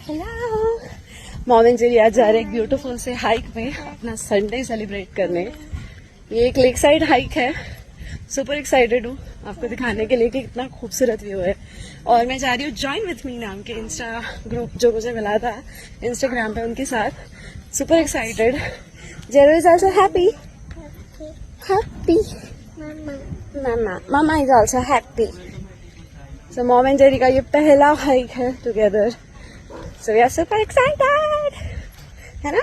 Hello. Mom and Jerry आज जा रहे हैं एक ब्यूटीफुल से हाइक में अपना संडे सेलिब्रेट करने। ये एक लेक साइड हाइक है। सुपर एक्साइटेड हूँ आपको दिखाने के लिए कि कितना खूबसूरत व्यू है। और मैं जा रही हूँ जॉइन विथ मी नाम के इंस्टा ग्रुप जो मुझे मिला था इंस्टाग्राम पे, उनके साथ। Super excited. Zero is also happy. Happy mama is also happy. So mom and Jerry का ये पहला हाइक है together. So we are super excited, है ना?